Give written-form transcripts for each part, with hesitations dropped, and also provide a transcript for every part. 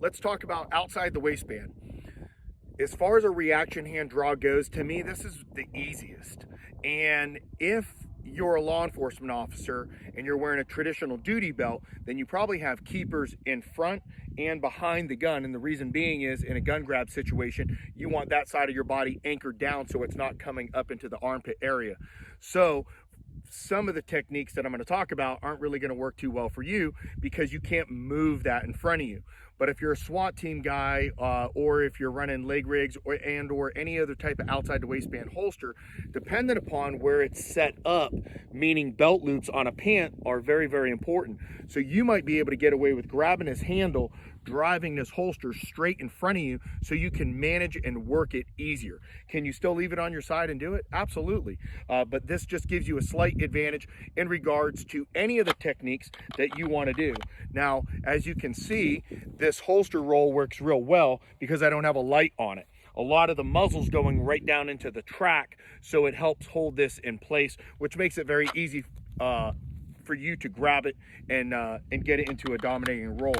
let's talk about outside the waistband. As far as a reaction hand draw goes, to me, this is the easiest. And if you're a law enforcement officer and you're wearing a traditional duty belt, then you probably have keepers in front and behind the gun. And the reason being is, in a gun grab situation, you want that side of your body anchored down so it's not coming up into the armpit area. So some of the techniques that I'm going to talk about aren't really going to work too well for you because you can't move that in front of you. But if you're a SWAT team guy, or if you're running leg rigs or any other type of outside the waistband holster, dependent upon where it's set up, meaning belt loops on a pant are very, very important. So you might be able to get away with grabbing this handle, driving this holster straight in front of you so you can manage and work it easier. Can you still leave it on your side and do it? Absolutely. But this just gives you a slight advantage in regards to any of the techniques that you want to do. Now, as you can see, this holster roll works real well because I don't have a light on it. A lot of the muzzle's going right down into the track, so it helps hold this in place, which makes it very easy for you to grab it and get it into a dominating roll.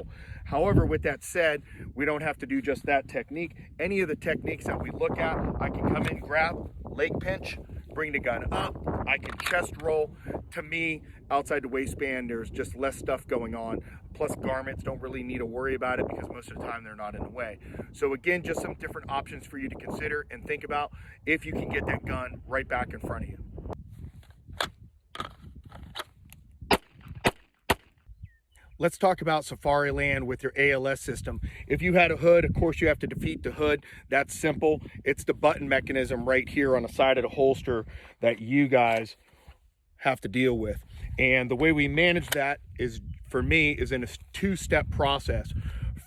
However, with that said, we don't have to do just that technique. Any of the techniques that we look at, I can come in, grab, leg pinch, bring the gun up, I can chest roll. To me, outside the waistband, there's just less stuff going on. Plus, garments don't really need to worry about it because most of the time they're not in the way. So again, just some different options for you to consider and think about if you can get that gun right back in front of you. Let's talk about Safariland with your ALS system. If you had a hood, of course you have to defeat the hood. That's simple. It's the button mechanism right here on the side of the holster that you guys have to deal with. And the way we manage that is, for me, is in a two-step process.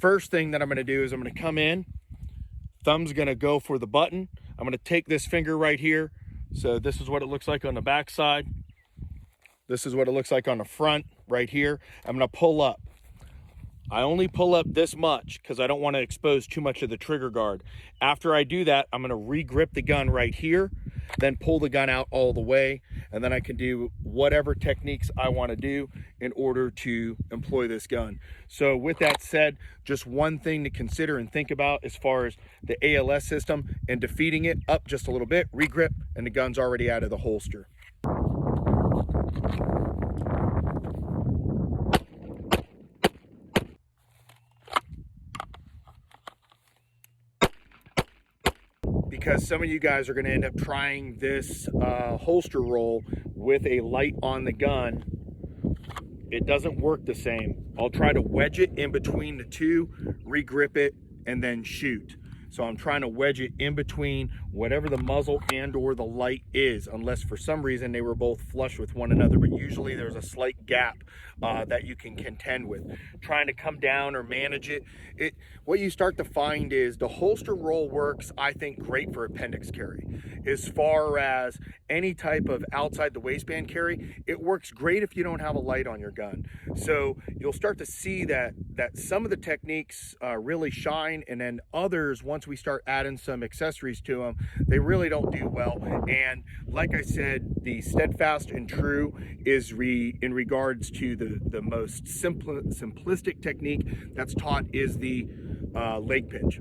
First thing that I'm gonna do is I'm gonna come in, thumb's gonna go for the button. I'm gonna take this finger right here. So this is what it looks like on the back side. This is what it looks like on the front right here. I'm gonna pull up. I only pull up this much because I don't want to expose too much of the trigger guard. After I do that, I'm gonna re-grip the gun right here, then pull the gun out all the way, and then I can do whatever techniques I want to do in order to employ this gun. So with that said, just one thing to consider and think about as far as the ALS system and defeating it, up just a little bit, re-grip, and the gun's already out of the holster. Because some of you guys are going to end up trying this holster roll with a light on the gun. It doesn't work the same. I'll try to wedge it in between the two, re-grip it, and then shoot. So I'm trying to wedge it in between whatever the muzzle and or the light is, unless for some reason they were both flush with one another, but usually there's a slight gap that you can contend with. Trying to come down or manage it, what you start to find is the holster roll works, I think, great for appendix carry. As far as any type of outside the waistband carry, it works great if you don't have a light on your gun. So you'll start to see that some of the techniques really shine, and then others, once we start adding some accessories to them, they really don't do well. And like I said, the steadfast and true is in regards to the most simplistic technique that's taught is the leg pinch.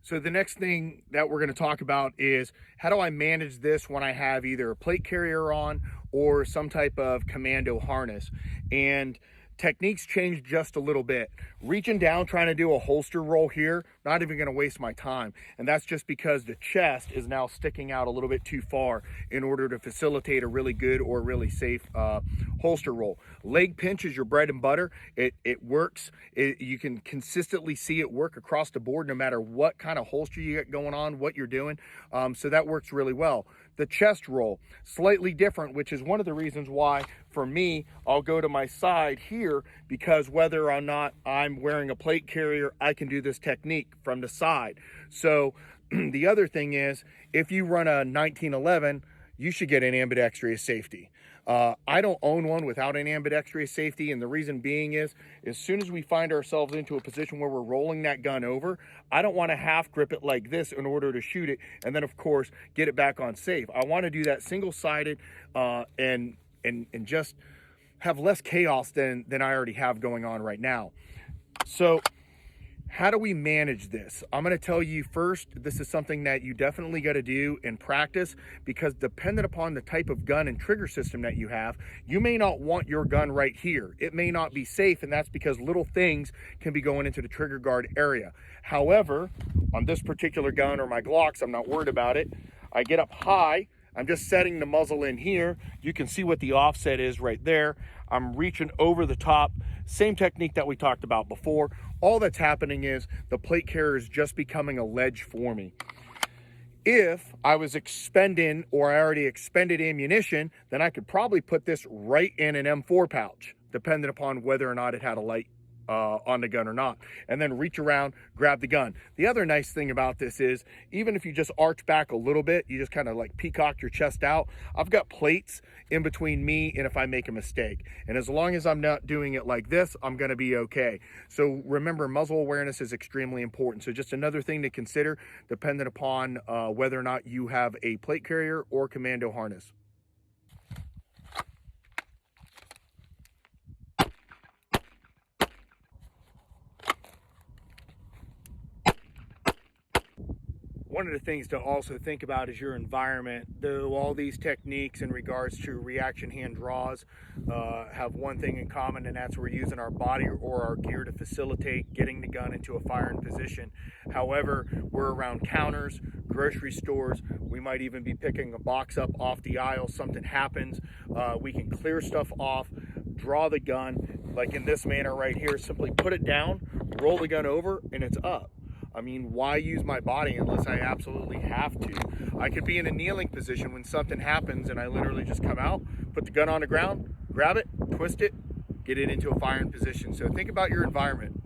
So the next thing that we're going to talk about is how do I manage this when I have either a plate carrier on or some type of commando harness. And techniques change just a little bit. Reaching down, trying to do a holster roll here, not even gonna waste my time. And that's just because the chest is now sticking out a little bit too far in order to facilitate a really good or really safe holster roll. Leg pinch is your bread and butter. It works. You can consistently see it work across the board no matter what kind of holster you got going on, what you're doing. So that works really well. The chest roll, slightly different, which is one of the reasons why, for me, I'll go to my side here, because whether or not I'm wearing a plate carrier, I can do this technique from the side. So the other thing is, if you run a 1911, you should get an ambidextrous safety. I don't own one without an ambidextrous safety, and the reason being is, as soon as we find ourselves into a position where we're rolling that gun over, I don't want to half grip it like this in order to shoot it, and then of course get it back on safe. I want to do that single-sided and just have less chaos than I already have going on right now. So how do we manage this? I'm going to tell you first, this is something that you definitely got to do in practice, because dependent upon the type of gun and trigger system that you have, you may not want your gun right here. It may not be safe, and that's because little things can be going into the trigger guard area. However, on this particular gun or my Glocks, I'm not worried about it. I get up high. I'm just setting the muzzle in here. You can see what the offset is right there. I'm reaching over the top. Same technique that we talked about before. All that's happening is the plate carrier is just becoming a ledge for me. If I was expending, or I already expended ammunition, then I could probably put this right in an M4 pouch, depending upon whether or not it had a light on the gun or not, and then reach around, grab the gun. The other nice thing about this is, even if you just arch back a little bit, you just kind of like peacock your chest out, I've got plates in between me and if I make a mistake. And as long as I'm not doing it like this, I'm gonna be okay. So remember, muzzle awareness is extremely important. So just another thing to consider, dependent upon whether or not you have a plate carrier or commando harness. One of the things to also think about is your environment. Though all these techniques in regards to reaction hand draws have one thing in common, and that's we're using our body or our gear to facilitate getting the gun into a firing position. However, we're around counters, grocery stores, we might even be picking a box up off the aisle, something happens, we can clear stuff off, draw the gun, like in this manner right here, simply put it down, roll the gun over, and it's up. I mean, why use my body unless I absolutely have to? I could be in a kneeling position when something happens and I literally just come out, put the gun on the ground, grab it, twist it, get it into a firing position. So think about your environment.